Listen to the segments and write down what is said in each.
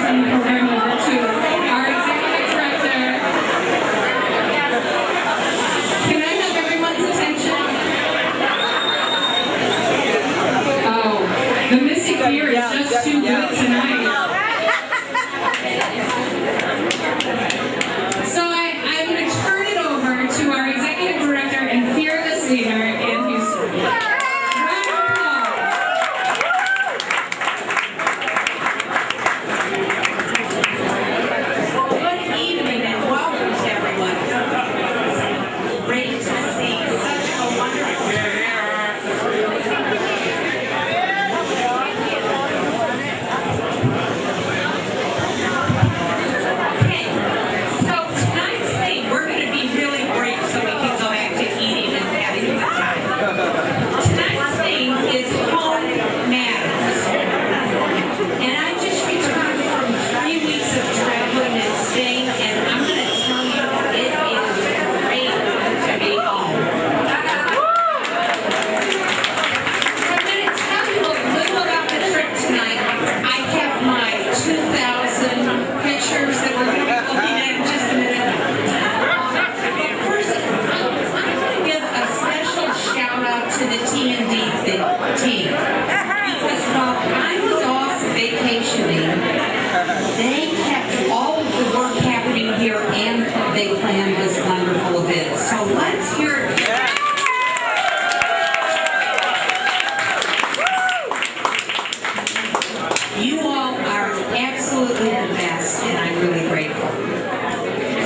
turn the program over to our executive director. Can I have everyone's attention? Oh, the Mystic beer is just too good tonight. So I'm going to turn it over to our executive director and fearless leader in Houston. To the TND team, because while I was off vacationing, they kept all of the work happening here and they planned this wonderful event. So let's hear it. You all are absolutely the best, and I'm really grateful.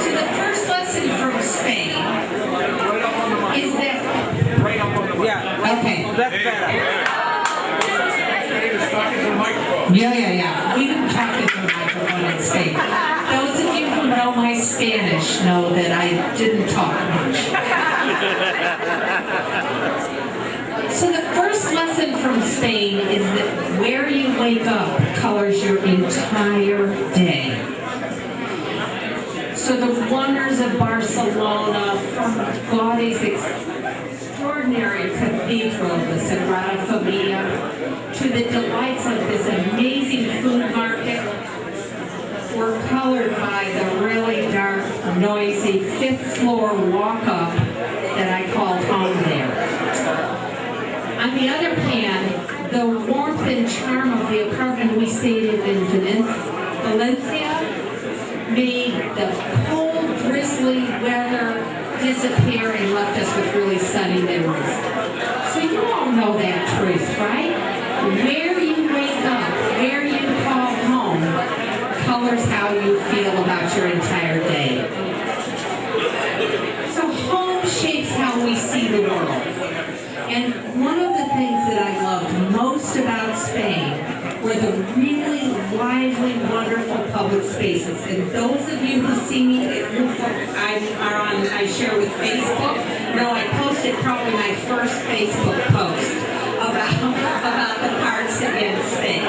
So the first lesson from Spain is that okay. That's better. Yeah. We didn't talk into the microphone in Spain. Those of you who know my Spanish know that I didn't talk much. So the first lesson from Spain is that where you wake up colors your entire day. So the wonders of Barcelona, from Gaudi's extraordinary cathedral, the Sagrada Familia, to the delights of this amazing food market, were colored by the really dark, noisy fifth floor walk-up that I called home there. On the other hand, the warmth and charm of the apartment we stayed in Valencia made the cold, drizzly weather disappear and left us with really sunny memories. So you all know that truth, right? Where you wake up, where you call home, colors how you feel about your entire day. So home shapes how we see the world. And one of the things that I loved most about Spain were the really lively, wonderful public spaces. And those of you who see me, I share with Facebook. No, I posted probably my first Facebook post about the parts in Spain.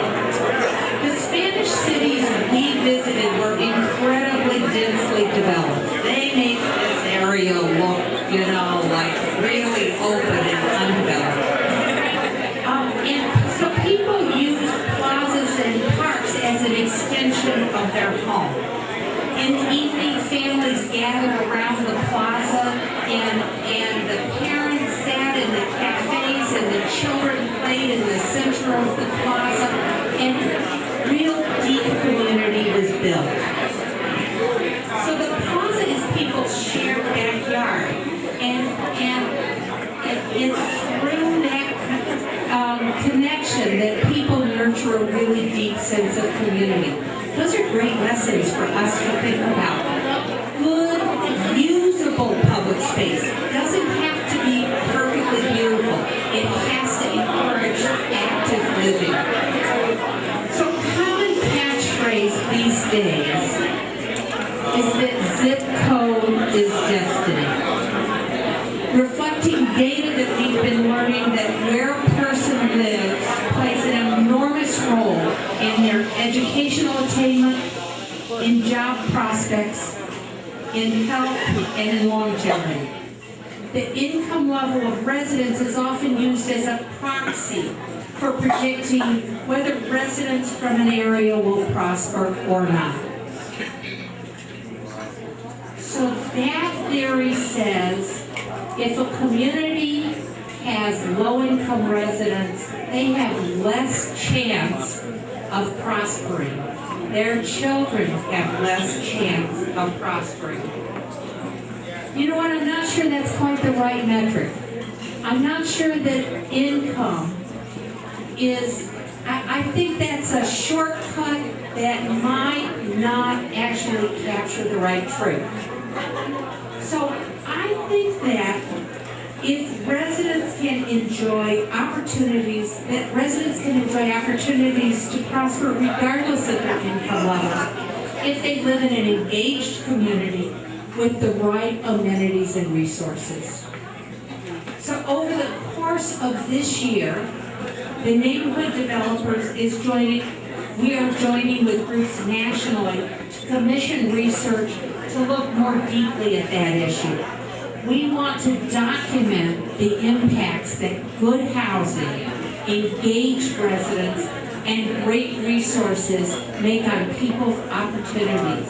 The Spanish cities we visited were incredibly densely developed. They make this area look, like really open and undeveloped. And so people use plazas and parks as an extension of their home. In the evening, families gathered around the plaza, and the parents sat in the cafes, and the children played in the center of the plaza, and real deep community was built. So the plaza is people's shared backyard, and it's through that connection that people nurture a really deep sense of community. Those are great lessons for us to think about. Good, usable public space doesn't have to be perfectly beautiful. It has to encourage active living. So common catchphrase these days is that zip code is destiny. Reflecting data that we've been learning that where a person lives plays an enormous role in their educational attainment, in job prospects, in health, and in longevity. The income level of residents is often used as a proxy for predicting whether residents from an area will prosper or not. So that theory says if a community has low-income residents, they have less chance of prospering. Their children have less chance of prospering. You know what, I'm not sure that's quite the right metric. I'm not sure that income is, I think that's a shortcut that might not actually capture the right truth. So I think that if residents can enjoy opportunities, that residents can enjoy opportunities to prosper regardless of their income levels, if they live in an engaged community with the right amenities and resources. So over the course of this year, the neighborhood developers we are joining with groups nationally to commission research to look more deeply at that issue. We want to document the impacts that good housing, engaged residents, and great resources make on people's opportunities.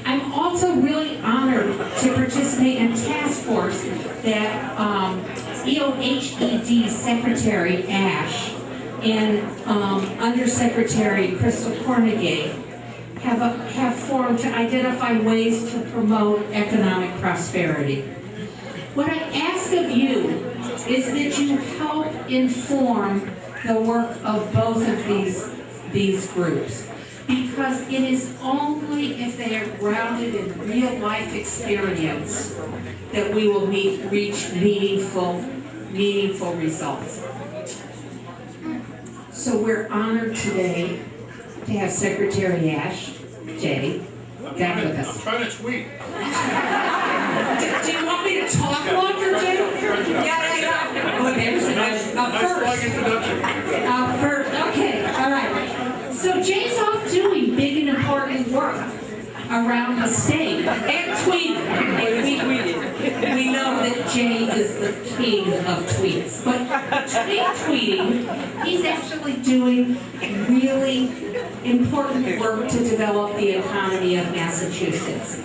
I'm also really honored to participate in a task force that EOHED Secretary Ash and Undersecretary Crystal Cornegay have formed to identify ways to promote economic prosperity. What I ask of you is that you help inform the work of both of these groups, because it is only if they are grounded in real life experience that we will reach meaningful results. So we're honored today to have Secretary Ash, Jay, down with us. I'm trying to tweet. Do you want me to talk longer, Jay? Yeah. Oh, there's a nice Nice introduction. first, okay, all right. So Jay's off doing big and important work around the state and tweeting. We know that Jay is the king of tweets, but tweeting, he's actually doing really important work to develop the economy of Massachusetts.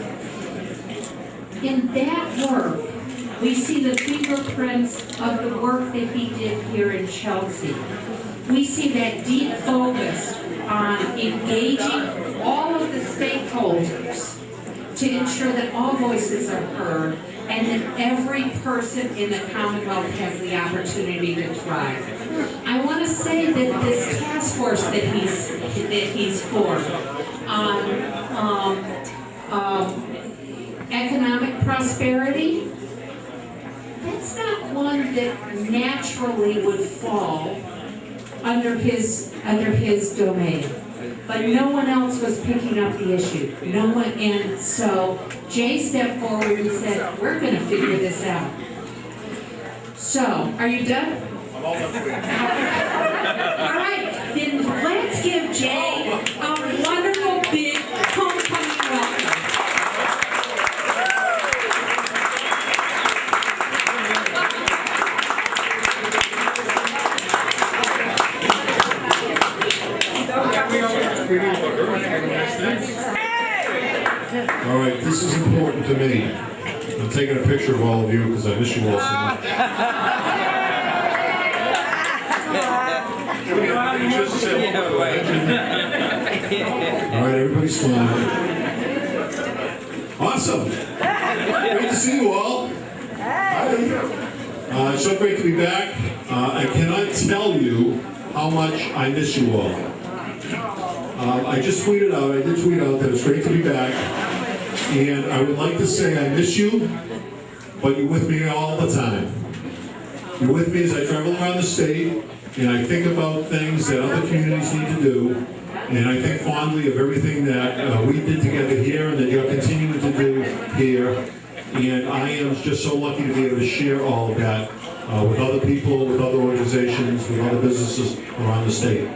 In that work, we see the fingerprints of the work that he did here in Chelsea. We see that deep focus on engaging all of the stakeholders to ensure that all voices are heard and that every person in the Commonwealth has the opportunity to thrive. I want to say that this task force that he's formed on economic prosperity, that's not one that naturally would fall under his domain. But no one else was picking up the issue. No one, and so Jay stepped forward and said, we're going to figure this out. So, are you done? I'm all done tweeting. All right, then let's give Jay a wonderful big homecoming welcome. All right, this is important to me. I'm taking a picture of all of you because I miss you all so much. All right, everybody smile. Awesome. Great to see you all. Hi. It's so great to be back. I cannot tell you how much I miss you all. I did tweet out that it's great to be back. And I would like to say I miss you, but you're with me all the time. You're with me as I travel around the state, and I think about things that other communities need to do, and I think fondly of everything that we did together here and that you're continuing to do here. And I am just so lucky to be able to share all of that with other people, with other organizations, with other businesses around the state.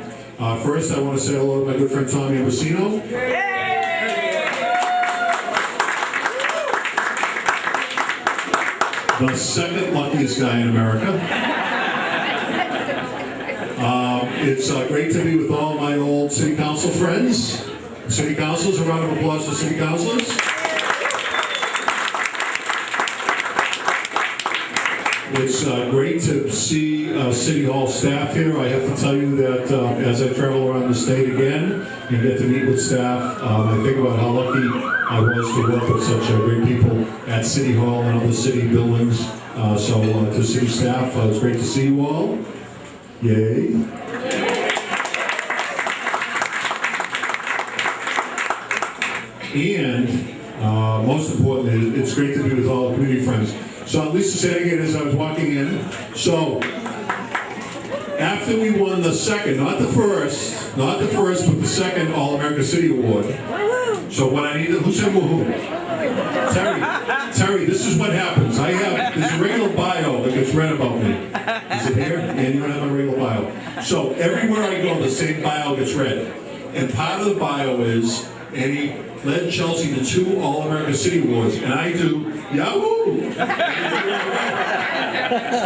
First, I want to say hello to my good friend Tommy Ambrosino. The second luckiest guy in America. It's great to be with all my old city council friends. City councilors, a round of applause for city councilors. It's great to see City Hall staff here. I have to tell you that as I travel around the state again and get to meet with staff, I think about how lucky I was to work with such great people at City Hall and other city buildings. So to city staff, it's great to see you all. Yay. And most importantly, it's great to be with all community friends. So Lisa said again as I was walking in, so after we won the second, not the first, but the second All-America City Award. So what I need to, who said woohoo? Terry, this is what happens. There's a regular bio that gets read about me. Is it here? Yeah, you don't have a regular bio. So everywhere I go, the same bio gets read. And part of the bio is, and he led Chelsea to 2 All-America City Awards, and I do Yahoo!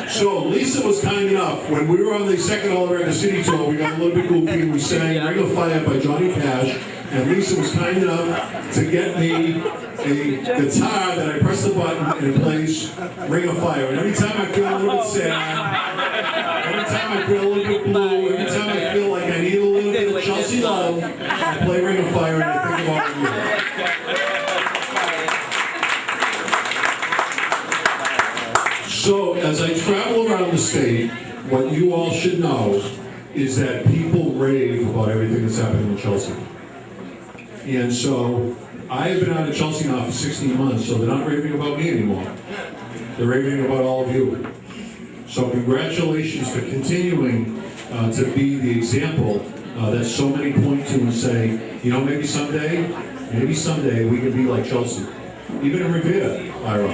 So Lisa was kind enough, when we were on the second All-America City tour, we got a little bit goofy and we sang Ring of Fire by Johnny Cash, and Lisa was kind enough to get me a guitar that I press the button and it plays Ring of Fire. And every time I feel a little bit sad, every time I feel a little bit blue, every time I feel like I need a little bit of Chelsea love, I play Ring of Fire and I think about you. So, as I travel around the state, what you all should know is that people rave about everything that's happening in Chelsea. And so, I have been out of Chelsea now for 16 months, so they're not raving about me anymore. They're raving about all of you. So, congratulations for continuing to be the example that so many point to and say, you know, maybe someday we can be like Chelsea. Even in Revere, Ira.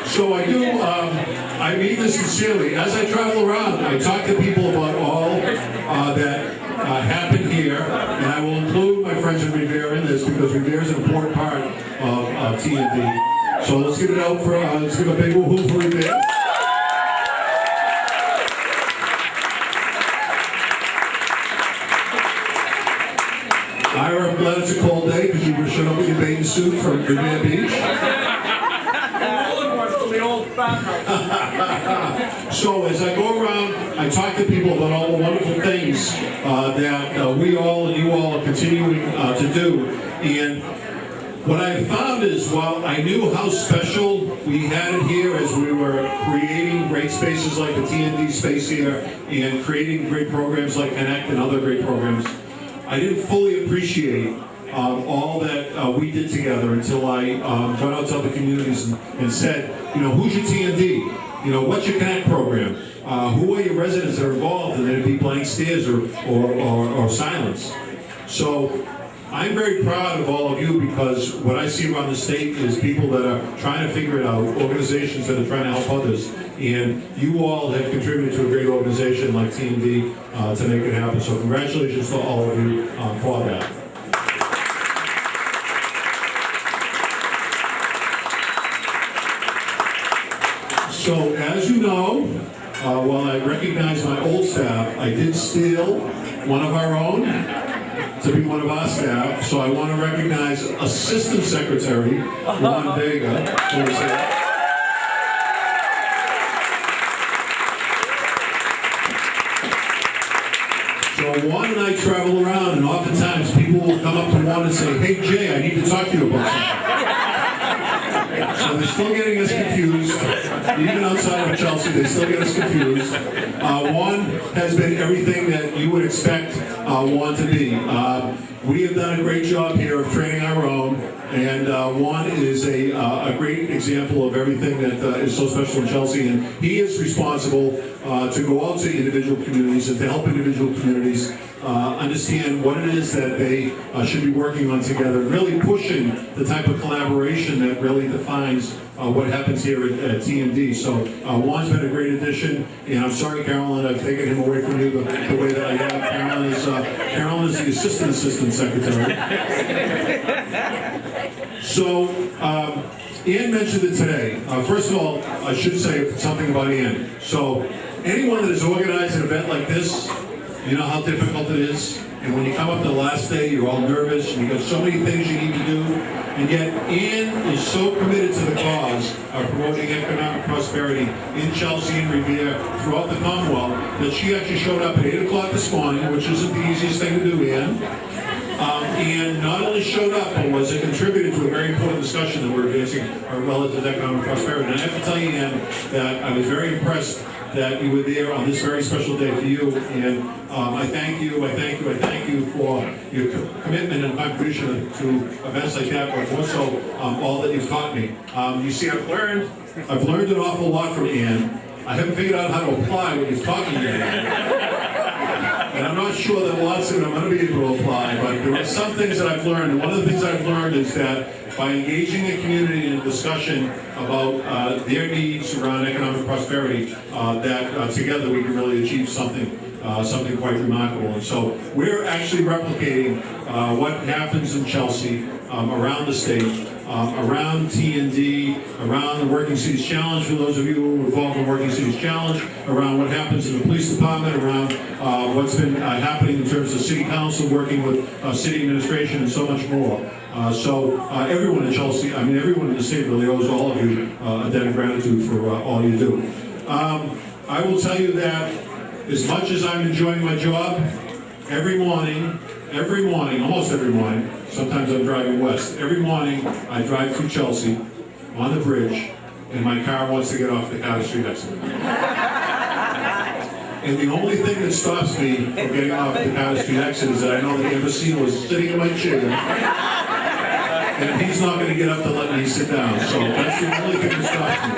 So I mean this sincerely. As I travel around, I talk to people about all that happened here, and I will include my friends in Revere in this because Revere is an important part of TND. So let's give it out for, let's give a big woohoo for Revere. Ira, I'm glad it's a cold day because you would have shown up with your bathing suit from Revere Beach. So as I go around, I talk to people about all the wonderful things that we all and you all are continuing to do. And what I found is, while I knew how special we had it here as we were creating great spaces like the TND space here and creating great programs like Connect and other great programs, I didn't fully appreciate all that we did together until I went out to other communities and said, you know, who's your TND? You know, what's your Connect program? Who are your residents that are involved? And then it'd be blank stares or silence. So I'm very proud of all of you because what I see around the state is people that are trying to figure it out, organizations that are trying to help others. And you all have contributed to a great organization like TND to make it happen. So congratulations to all of you for that. So, as you know, while I recognize my old staff, I did steal one of our own to be one of our staff. So I want to recognize Assistant Secretary Juan Vega, who is here. So Juan and I travel around, and oftentimes people will come up to Juan and say, "Hey Jay, I need to talk to you about something." So they're still getting us confused. Even outside of Chelsea, they still get us confused. Juan has been everything that you would expect Juan to be. We have done a great job here of training our own, and Juan is a great example of everything that is so special in Chelsea, and he is responsible to go out to individual communities and to help individual communities understand what it is that they should be working on together, really pushing the type of collaboration that really defines what happens here at TND. So Juan's been a great addition, and I'm sorry, Carolyn, I've taken him away from you the way that I have. Carolyn is the assistant secretary. So Ian mentioned it today. First of all, I should say something about Ian. So, anyone that has organized an event like this, you know how difficult it is. And when you come up to the last day, you're all nervous, and you've got so many things you need to do. And yet, Ian is so committed to the cause of promoting economic prosperity in Chelsea and Revere throughout the Commonwealth that she actually showed up at 8 o'clock this morning, which isn't the easiest thing to do, Ian. And not only showed up, but was a contributor to a very important discussion that we're advancing relative to economic prosperity. And I have to tell you, Ian, that I was very impressed that you were there on this very special day for you. And I thank you for your commitment and contribution to events like that, but also all that you've taught me. You see, I've learned an awful lot from Ian. I haven't figured out how to apply what you've taught me yet. And I'm not sure that lots of it I'm going to be able to apply, but there are some things that I've learned. And one of the things I've learned is that by engaging the community in a discussion about their needs around economic prosperity, that together we can really achieve something quite remarkable. And so we're actually replicating what happens in Chelsea, around the state, around TND, around the Working Cities Challenge, for those of you who are involved in the Working Cities Challenge, around what happens in the police department, around what's been happening in terms of city council, working with city administration, and so much more. So everyone in Chelsea, everyone in the state really owes all of you a debt of gratitude for all you do. I will tell you that as much as I'm enjoying my job, every morning, almost every morning, sometimes I'm driving west, every morning I drive through Chelsea on the bridge, and my car wants to get off the Carter Street exit. And the only thing that stops me from getting off the Carter Street exit is that I know that Emerson was sitting in my chair, and he's not going to get up to let me sit down. So that's the only thing that stops me.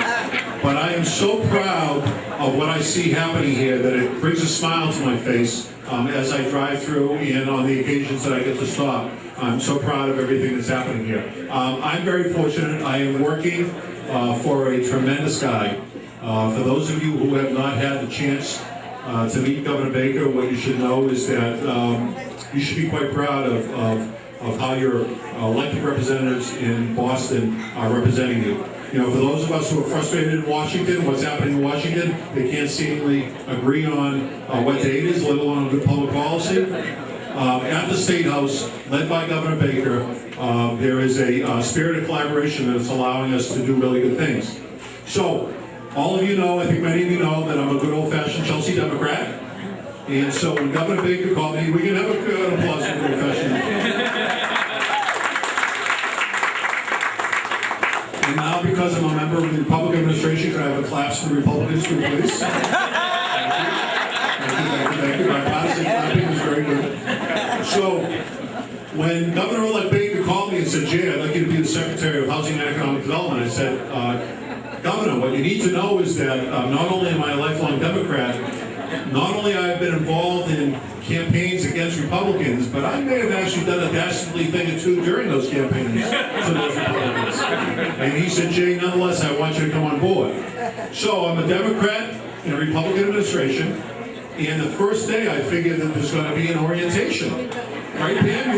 But I am so proud of what I see happening here that it brings a smile to my face as I drive through and on the occasions that I get to stop. I'm so proud of everything that's happening here. I'm very fortunate. I am working for a tremendous guy. For those of you who have not had the chance to meet Governor Baker, what you should know is that you should be quite proud of how your elected representatives in Boston are representing you. You know, for those of us who are frustrated in Washington, what's happening in Washington, they can't seemingly agree on what date is, let alone on good public policy. At the State House, led by Governor Baker, there is a spirit of collaboration that is allowing us to do really good things. So, all of you know, I think many of you know, that I'm a good old-fashioned Chelsea Democrat. And so when Governor Baker called me, we can have a good applause for good old-fashioned. And now, because I'm a member of the Republican administration, can I have a claps for the Republicans too, please? Thank you. My partisan clapping is very good. So, when Governor-elect Baker called me and said, Jay, I'd like you to be the Secretary of Housing and Economic Development, I said, Governor, what you need to know is that not only am I a lifelong Democrat, not only I've been involved in campaigns against Republicans, but I may have actually done a dastardly thing or two during those campaigns to those Republicans. And he said, Jay, nonetheless, I want you to come on board. So I'm a Democrat in a Republican administration, and the first day I figured that there's going to be an orientation. Right, Pam?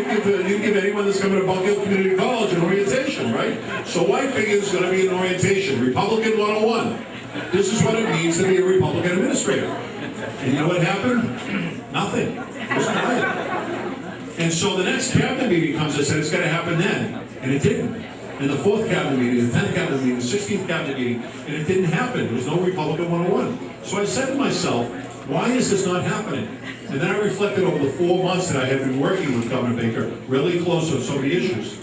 You give anyone that's coming to Buck Hill Community College an orientation, right? So I figured it's going to be an orientation, Republican 101. This is what it means to be a Republican administrator. And you know what happened? Nothing. It was quiet. And so the next cabinet meeting comes, I said it's going to happen then. And it didn't. And the 4th cabinet meeting, the 10th cabinet meeting, the 16th cabinet meeting, and it didn't happen. There was no Republican 101. So I said to myself, why is this not happening? And then I reflected over the 4 months that I had been working with Governor Baker, really close on so many issues.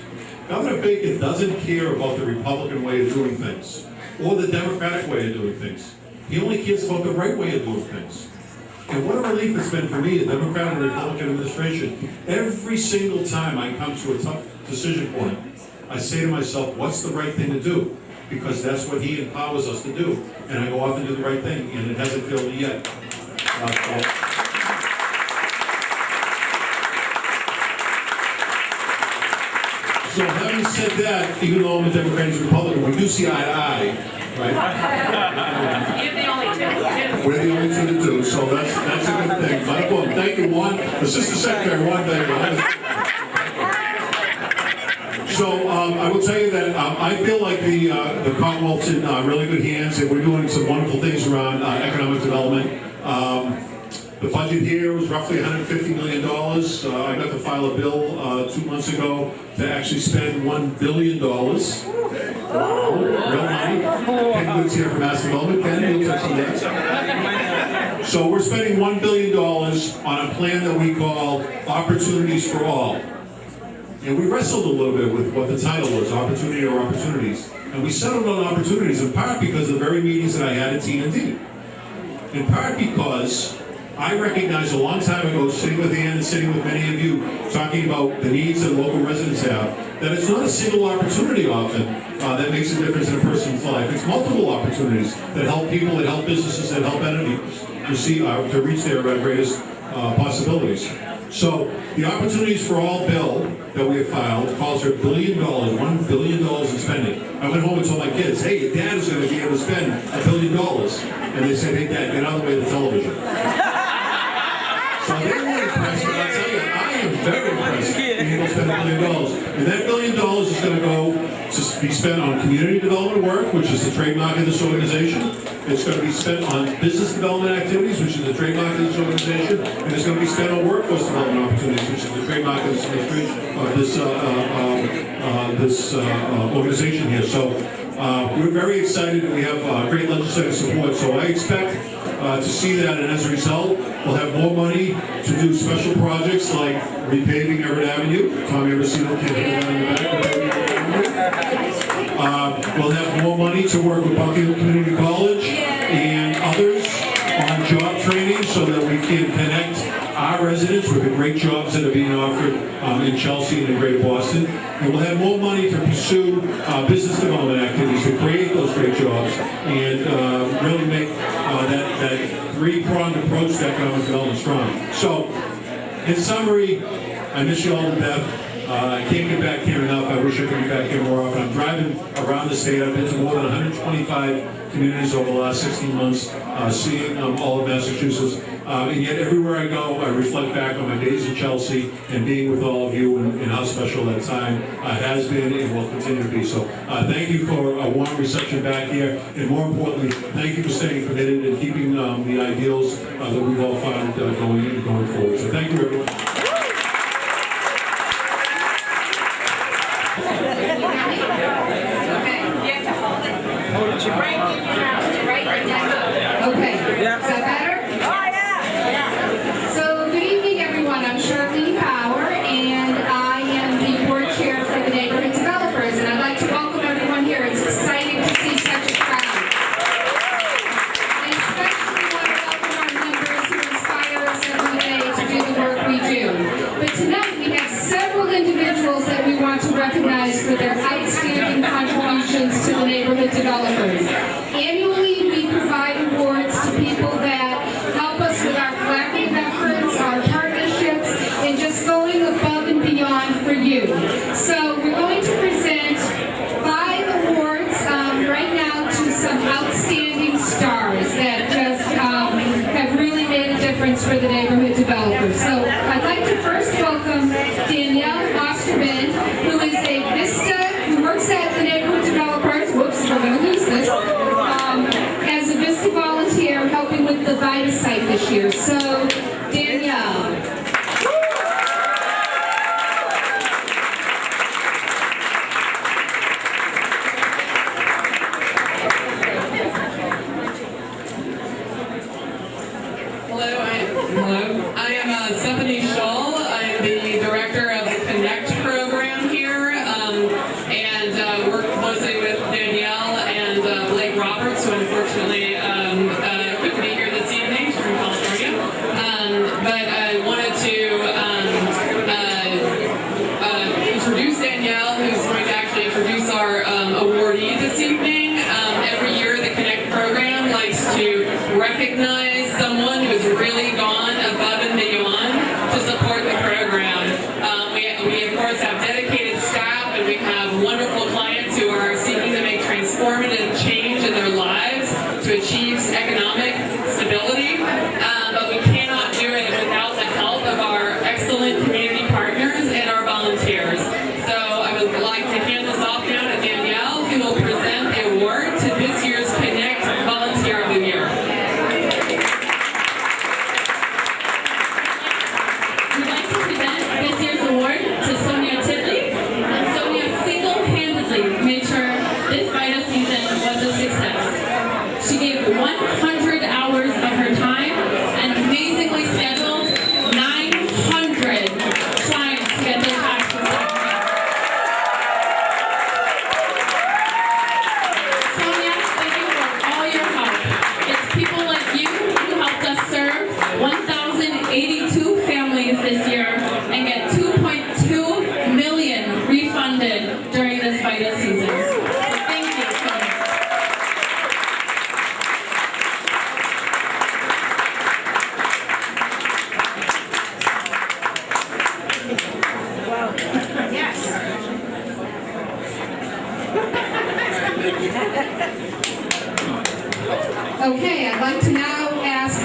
Governor Baker doesn't care about the Republican way of doing things, or the Democratic way of doing things. He only cares about the right way of doing things. And what a relief it's been for me, a Democrat and Republican administration. Every single time I come to a tough decision point, I say to myself, what's the right thing to do? Because that's what he empowers us to do. And I go off and do the right thing, and it hasn't failed me yet. So having said that, even though I'm a Democrat and Republican, we do see eye to eye, right? You're the only two. We're the only two to do, so that's a good thing. But, well, thank you, Assistant Secretary, thank you. So So I will tell you that I feel like the Commonwealth's in really good hands, and we're doing some wonderful things around economic development. The budget here was roughly $150 million. I got to file a bill 2 months ago to actually spend $1 billion. Real money. Ken Good's here for Mass Development. Ken, you'll touch on that. So we're spending $1 billion on a plan that we call Opportunities for All. And we wrestled a little bit with what the title was, Opportunity or Opportunities. And we settled on opportunities in part because of the very meetings that I had at TND. In part because I recognized a long time ago, sitting with Ann and sitting with many of you, talking about the needs that local residents have, that it's not a single opportunity often that makes a difference in a person's life. It's multiple opportunities that help people, that help businesses, that help entities to reach their greatest possibilities. So the Opportunities for All bill that we have filed calls for $1 billion, $1 billion in spending. I went home and told my kids, hey, your dad is going to be able to spend $1 billion. And they said, hey, Dad, get out of the way of the television. So they were impressed, but I'll tell you, I am very impressed being able to spend $1 billion. And that $1 billion is going to go to be spent on community development work, which is the trademark of this organization. It's going to be spent on business development activities, which is the trademark of this organization. And it's going to be spent on workforce development opportunities, which is the trademark of this organization here. So we're very excited that we have great legislative support. So I expect to see that, and as a result, we'll have more money to do special projects like repaving Everett Avenue. Tommy Eversino can't get down in the back. We'll have more money to work with Buckingham Community College and others on job training so that we can connect our residents with the great jobs that are being offered in Chelsea and in Greater Boston. And we'll have more money to pursue business development activities to create those great jobs and really make that three-pronged approach to economic development strong. So, in summary, I miss you all to death. I can't get back here enough. I wish I could be back here more often. I'm driving around the state. I've been to more than 125 communities over the last 16 months, seeing all of Massachusetts. And yet everywhere I go, I reflect back on my days in Chelsea and being with all of you and how special that time has been and will continue to be. So thank you for a warm reception back here. And more importantly, thank you for staying committed and keeping the ideals that we've all found going forward. So thank you, everyone. Okay, is that better? So, good evening, everyone. I'm Charlene Bauer, and I am the board chair for the Neighborhood Developers, and I'd like to welcome everyone here. It's exciting to see such a crowd. I especially want to welcome our members who inspire us every day to do the work we do. But tonight we have several individuals that we want to recognize for their outstanding contributions to the neighborhood developers. Annually, we provide awards to people that help us with our collaborative efforts, our partnerships, and just going above and beyond for you. So we're going to present 5 awards right now to some outstanding stars that just have really made a difference for the neighborhood developers. So I'd like to first welcome Danielle Osterman, who is a who works at the neighborhood developers. Whoops, we're going to lose this. As a Vista volunteer helping with the Vita site this year. So, Danielle. Hello. I am Stephanie Shull. I'm the director of the Connect program here, and work closely with Danielle and Blake Roberts, who unfortunately couldn't be here this evening. She's from California. But I wanted to introduce Danielle, who's going to actually introduce our awardee this evening. Every year, the Connect program likes to recognize someone who's really gone above and beyond to support the program. We of course have dedicated staff, and we have wonderful clients who are seeking to make transformative change in their lives to achieve economic stability. But we cannot do it without the help of our excellent community partners and our volunteers. So I would like to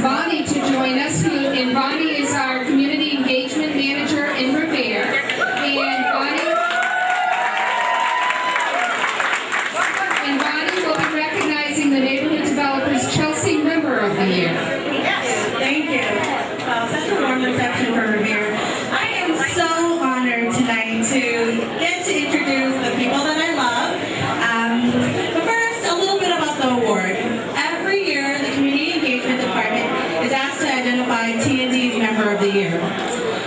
Bonnie to join us, and Bonnie is our Community Engagement Manager in Revere. And Bonnie will be recognizing the Neighborhood Developers Chelsea Member of the Year. Yes, thank you. Well, such a warm reception for Revere. I am so honored tonight to get to introduce the people that I love. But first, a little bit about the award. Every year, the Community Engagement Department is asked to identify TND's Member of the Year.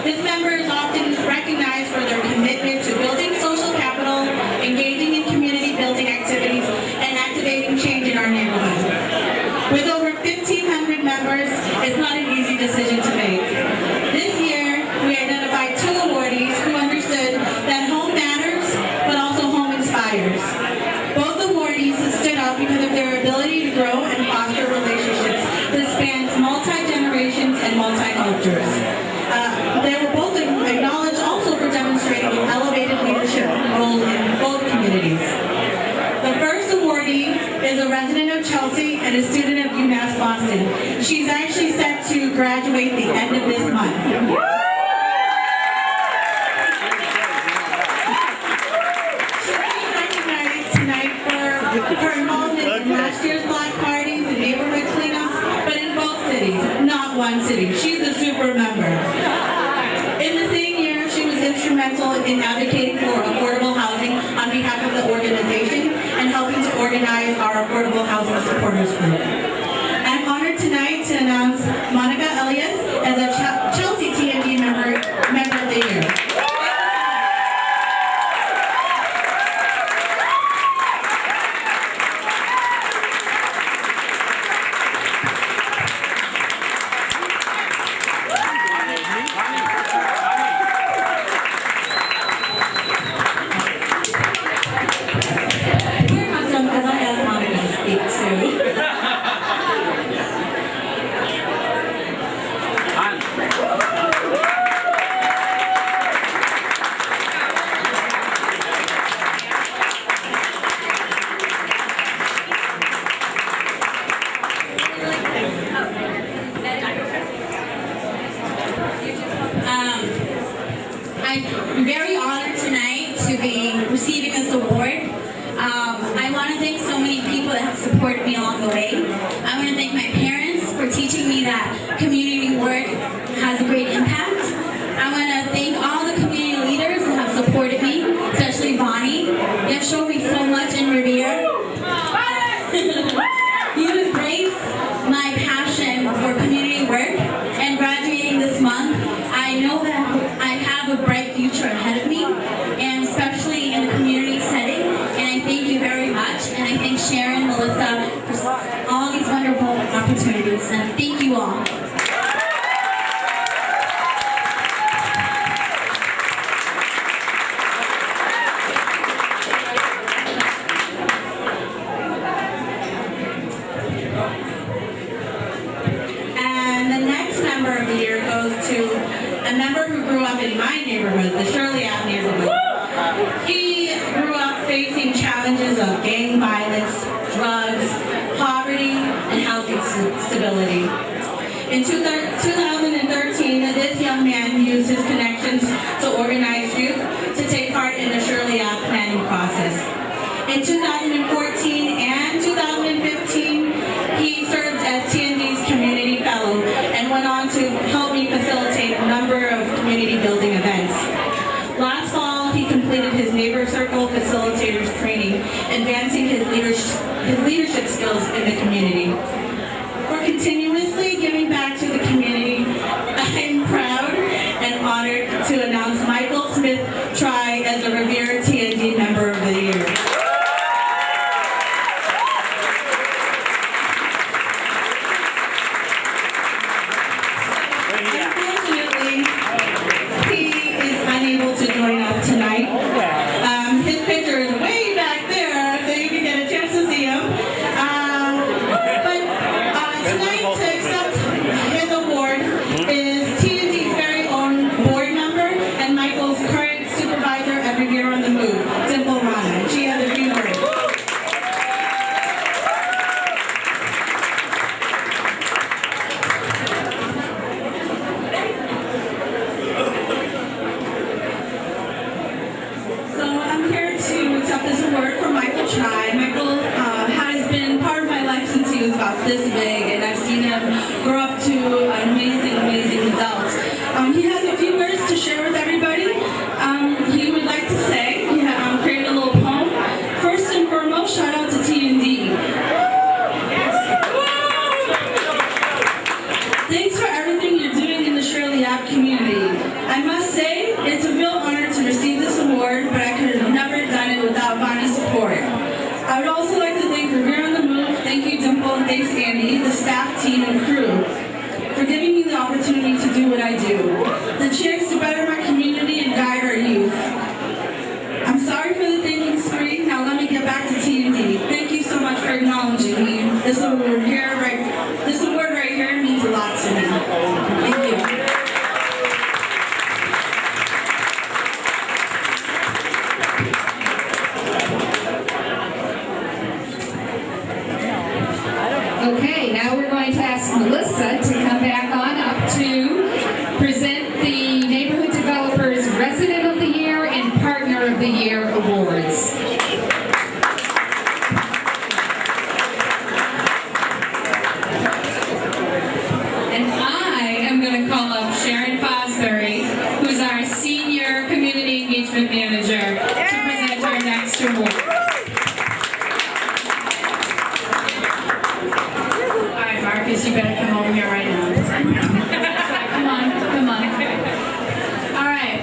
This member is often recognized for their commitment to building social capital, engaging in community building activities, and activating change in our neighborhood. With over 1,500 members, it's not an easy decision to make. This year, we identified 2 awardees who understood that home matters, but also home inspires. Both awardees stood out because of their ability to grow and foster relationships that spans multi-generations and multi-cultures. They were both acknowledged also for demonstrating an elevated leadership role in both communities. The first awardee is a resident of Chelsea and a student of UMass Boston. She's actually set to graduate the end of this month. She's recognized tonight for her involvement in last year's block parties and neighborhood cleanups, but in both cities, not one city. She's a super member. In the same year, she was instrumental in advocating for affordable housing on behalf of the organization and helping to organize our Affordable Housing Supporters Group. I'm honored tonight to announce Monica Elias as a Chelsea TND member of the Year. We're not done because I asked Monica to speak too. I'm very honored tonight to be receiving this award. I want to thank so many people that have supported me along the way. I want to thank my parents for teaching me that community work has a great impact. I want to thank all the community leaders that have supported me, especially Bonnie. You have shown me so much in Revere. You embrace my passion for community work, and graduating this month, I know that I have a bright future ahead of me, and especially in the community setting. And I thank you very much, and I thank Sharon, Melissa for all these wonderful opportunities, and thank you all. And the next member of the year goes to a member who grew up in my neighborhood, the Shirley Ave neighborhood. He grew up facing challenges of gang violence, drugs, poverty, and housing stability. In 2013, this young man used his connections to organize youth to take part in the Shirley Ave planning process. In 2014 and 2015, he served as TND's Community Fellow and went on to help me facilitate a number of community building events. Last fall, he completed his Neighbor Circle Facilitators Training, advancing his leadership skills in the community. For continuously giving back to the community, I'm proud and honored to announce Michael Smith Try as a Revere TND Member of the Year. Unfortunately, he is unable to join us tonight. His picture is way back there, so you can get a chance to see him. But tonight, to accept his award is TND's very own board member and Michael's current supervisor at Revere on the Move, Dimple Rana. She has a few words. Thanks for everything you're doing in the Shirley Ave community. I must say, it's a real honor to receive this award, but I could have never done it without Bonnie's support. I would also like to thank Revere on the Move, thank you Dimple, and thanks Andy, the staff, team, and crew, for giving me the opportunity to do what I do. The chance to better my community and guide our youth. I'm sorry for the thanking spree, now let me get back to TND. Thank you so much for acknowledging me. This award right here means a lot to me. Thank you. Okay, now we're going to ask Melissa to come back on up to present the Neighborhood Developers Resident of the Year and Partner of the Year awards. And I am going to call up Sharon Fosbury, who's our Senior Community Engagement Manager, to present our next award. All right, Marcus, you better come over here right now. Come on, come on. All right.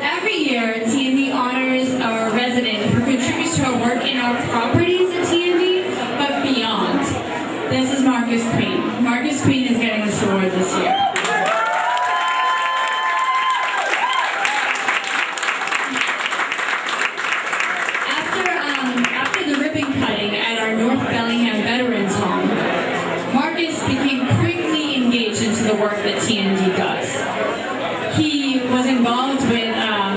Every year, TND honors our resident who contributes to our work in our properties at TND, but beyond. This is Marcus Queen. Marcus Queen is getting this award this year. After the ribbon cutting at our North Bellingham Veterans Home, Marcus became quickly engaged into the work that TND does. He was involved with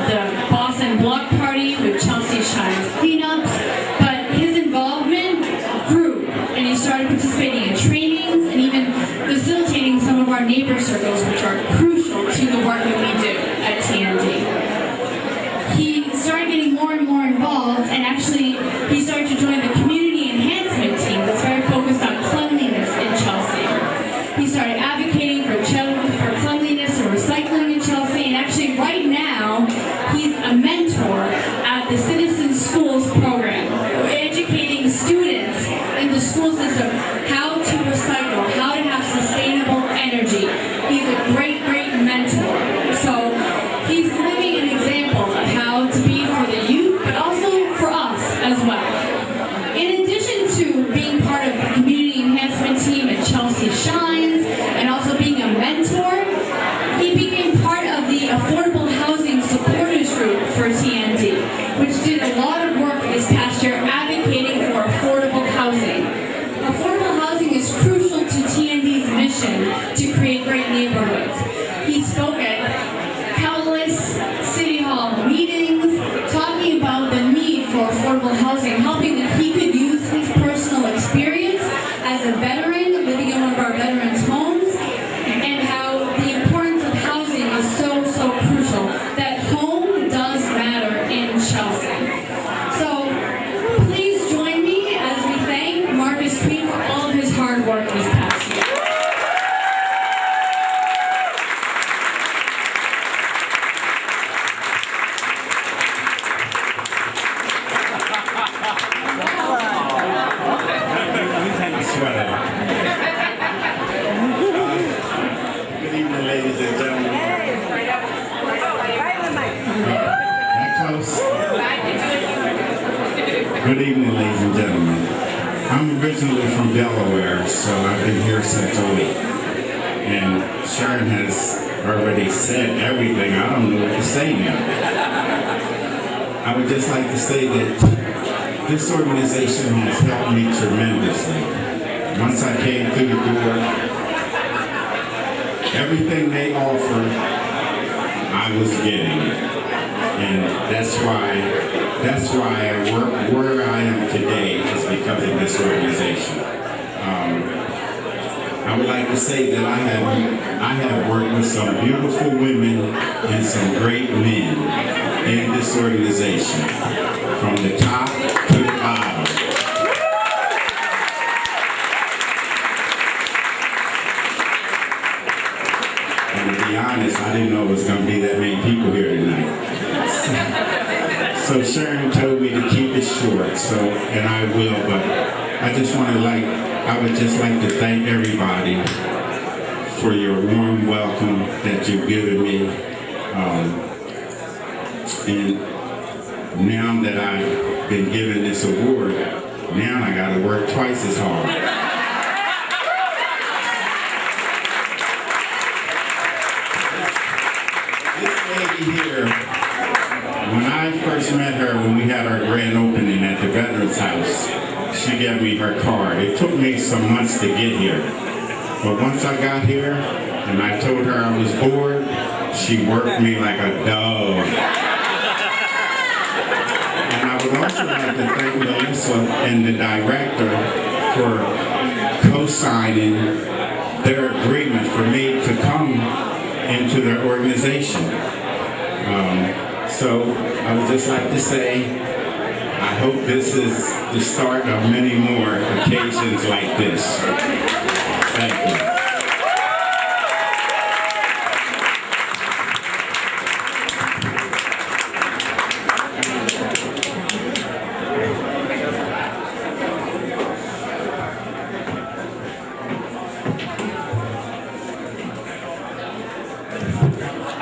the Boston Block Party, with Chelsea Shines cleanups, but his involvement grew, and he started participating in trainings and even facilitating some of our neighbor circles, which are crucial to the work that we do at TND. He started getting more and more involved, and actually he started to join the community enhancement team that's very focused on cleanliness in Chelsea. He started advocating for cleanliness and recycling in Chelsea, and actually right now he's a mentor at the Citizen Schools program, educating students in the school system how to recycle, how to have sustainable energy. He's a great, great mentor. So he's living an example of how to be for the youth, but also for us as well. In addition to being part of the community enhancement team at Chelsea Shines and also being a mentor, he became part of the Affordable Housing Supporters Group for TND, which did a lot of work this past year advocating for affordable housing. Affordable housing is crucial to TND's mission to create great neighborhoods. He spoke at countless City Hall meetings talking about the need for affordable housing, helping that he could use his personal experience as a veteran living in one of our veterans' homes, and how the importance of housing is so, so crucial, that home does matter in Chelsea. So please join me as we thank Marcus Queen for all of his hard work this past year. Good evening, ladies and gentlemen. That close? Good evening, ladies and gentlemen. I'm originally from Delaware, so I've been here since 08. And Sharon has already said everything. I don't know what to say now. I would just like to say that this organization has helped me tremendously. Once I came through the door, everything they offered, I was getting. And that's why I work where I am today, is because of this organization. I would like to say that I have worked with some beautiful women and some great men in this organization, from the top to the bottom. And to be honest, I didn't know it was going to be that many people here tonight. So Sharon told me to keep it short, and I will, but I just want to I would just like to thank everybody for your warm welcome that you've given me. And now that I've been given this award, now I gotta work twice as hard. This lady here, when I first met her, when we had our grand opening at the Veterans House, she gave me her card. It took me some months to get here. But once I got here and I told her I was bored, she worked me like a dog. And I would also like to thank Melissa and the director for co-signing their agreement for me to come into their organization. So I would just like to say, I hope this is the start of many more occasions like this. Thank you.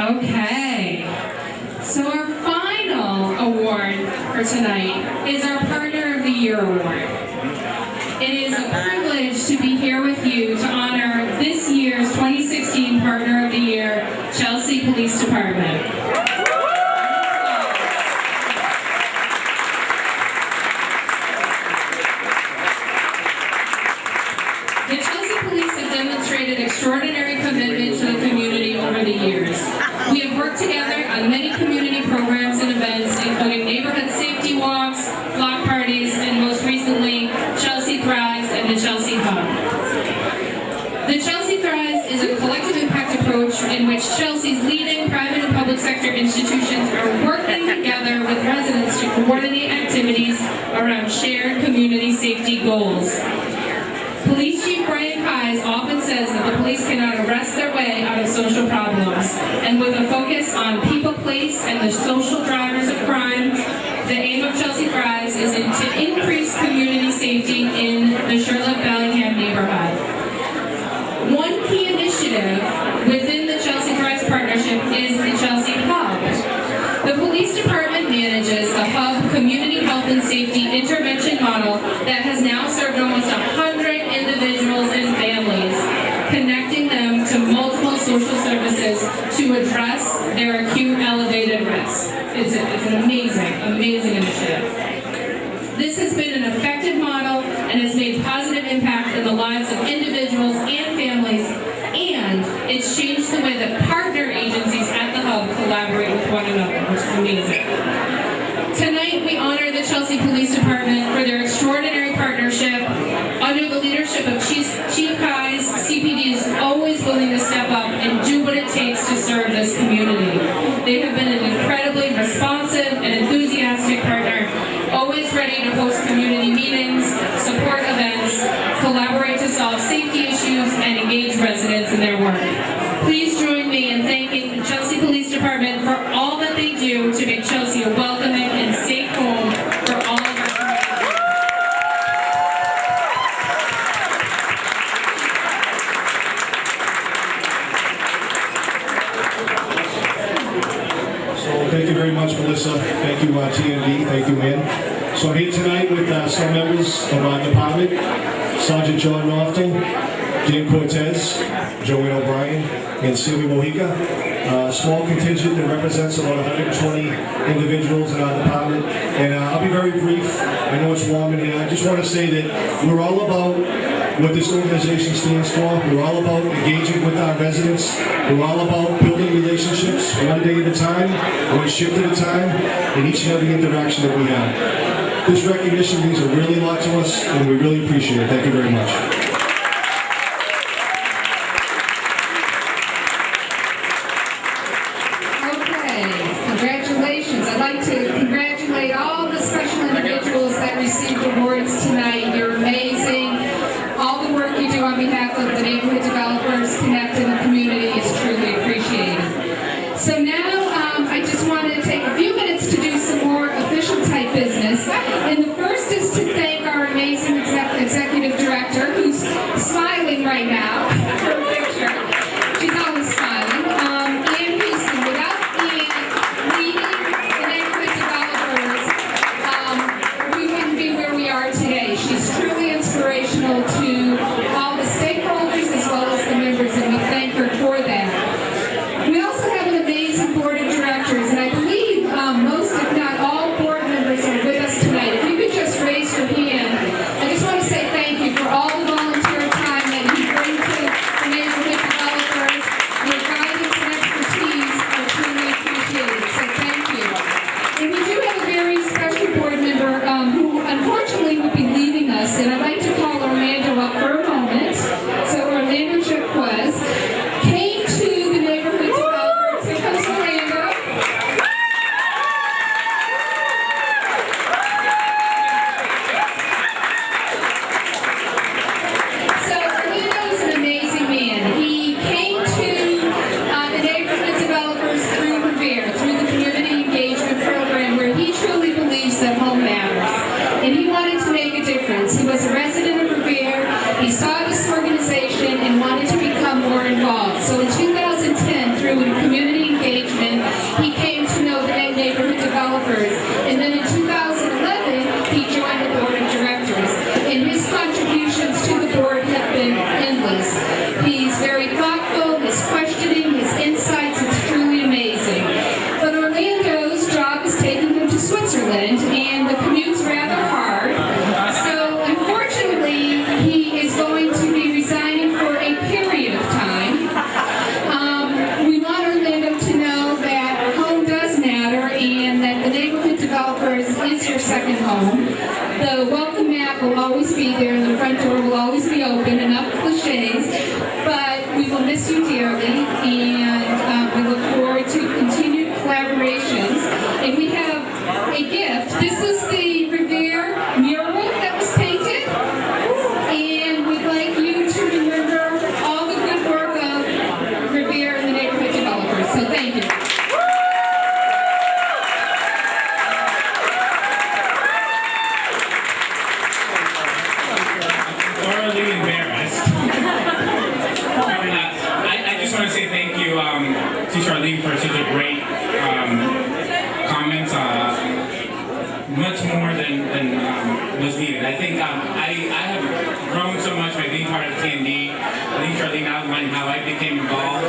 Okay, so our final award for tonight is our Partner of the Year Award. It is a privilege to be here with you to honor this year's 2016 Partner of the Year, Chelsea Police Department. The Chelsea Police have demonstrated extraordinary commitment to the community over the years. We have worked together on many community programs and events, including neighborhood safety walks, block parties, and most recently, Chelsea Thrives and the Chelsea Hub. The Chelsea Thrives is a collective impact approach in which Chelsea's leading private and public sector institutions are working together with residents to coordinate activities around shared community safety goals. Police Chief Brian Keyes often says that the police cannot arrest their way out of social problems, and with a focus on people, place, and the social drivers of crime, the aim of Chelsea Thrives is to increase community safety in the Sherlock-Bellingham neighborhood. One key initiative within the Chelsea Thrives Partnership is the Chelsea Hub. The police department manages the Hub Community Health and Safety Intervention Model that has now served almost 100 individuals and families, connecting them to multiple social services to address their acute elevated risk. It's an amazing initiative. This has been an effective model and has made positive impact in the lives of individuals and families, and it's changed the way that partner agencies at the Hub collaborate with one another, which is amazing. Tonight, we honor the Chelsea Police Department for their extraordinary partnership. Under the leadership of Chief Keyes, CPD is always willing to step up and do what it takes to serve this community. They have been an incredibly responsive and enthusiastic partner, always ready to host community meetings, support events, collaborate to solve safety issues, and engage residents in their work. Please join me in thanking the Chelsea Police Department for all that they do to make Chelsea a welcoming and safe home for all of our community. So thank you very much, Melissa. Thank you, TND. Thank you, Ann. So I'm here tonight with some members of our department, Sergeant John Norton, Dan Cortez, Joanne O'Brien, and Celia Mojica. A small contingent that represents about 120 individuals in our department. And I'll be very brief. I know it's warm in here. I just want to say that we're all about what this organization stands for. We're all about engaging with our residents. We're all about building relationships one day at a time, one shift at a time, in each and every interaction that we have. This recognition means a really lot to us, and we really appreciate it. Thank you very much. Congratulations. I'd like to congratulate all the special individuals that received awards tonight. You're amazing. All the work you do on behalf of the neighborhood developers connected in the community is truly appreciated. So now I just want to take a few minutes to do some more official type business. And the first is to thank our amazing executive director who's miss you dearly, and we look forward to continued collaborations. And we have a gift. This is the Revere mural that was painted, and we'd like you to remember all the good work of Revere and the neighborhood developers. So thank you. Thoroughly embarrassed. I just want to say thank you to Charlene for such a great comments. Much more than was needed. I think I have grown so much by being part of TND. I think Charlene outlined how I became involved,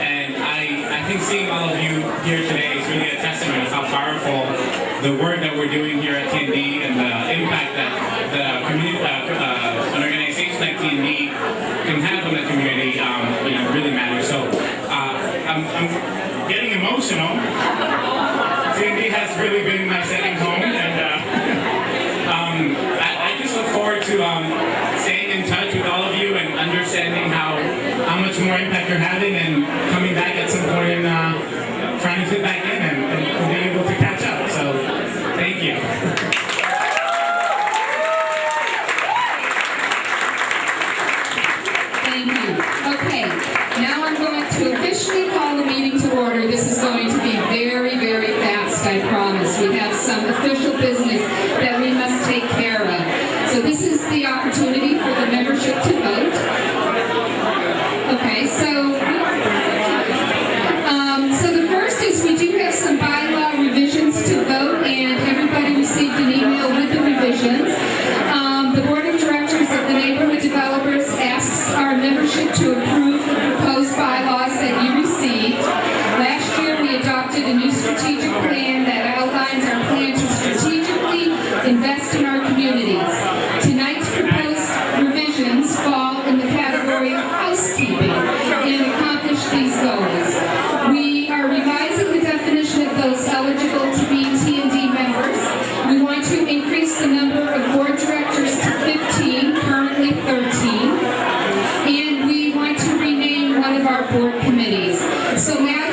and I think seeing all of you here today is really a testament of how powerful the work that we're doing here at TND and the impact that the community, an organization like TND can have on the community, really matters. So I'm getting emotional. TND has really been my second home, and I just look forward to staying in touch with all of you and understanding how much more impact you're having, and coming back at some point and trying to fit back in and being able to catch up. So thank you. Thank you. Okay, now I'm going to officially call the meeting to order. This is going to be very, very fast, I promise. We have some official business that we must take care of. So this is the opportunity for the membership to vote. Okay, so the first is we do have some bylaw revisions to vote, and everybody received an email with the revisions. The Board of Directors of the Neighborhood Developers asks our membership to approve the proposed bylaws that you received. Last year, we adopted a new strategic plan that outlines our plan to strategically invest in our communities. Tonight's proposed revisions fall in the category of housekeeping and accomplish these goals. We are revising the definition of those eligible to be TND members. We want to increase the number of board directors to 15, currently 13, and we want to rename one of our board committees. So now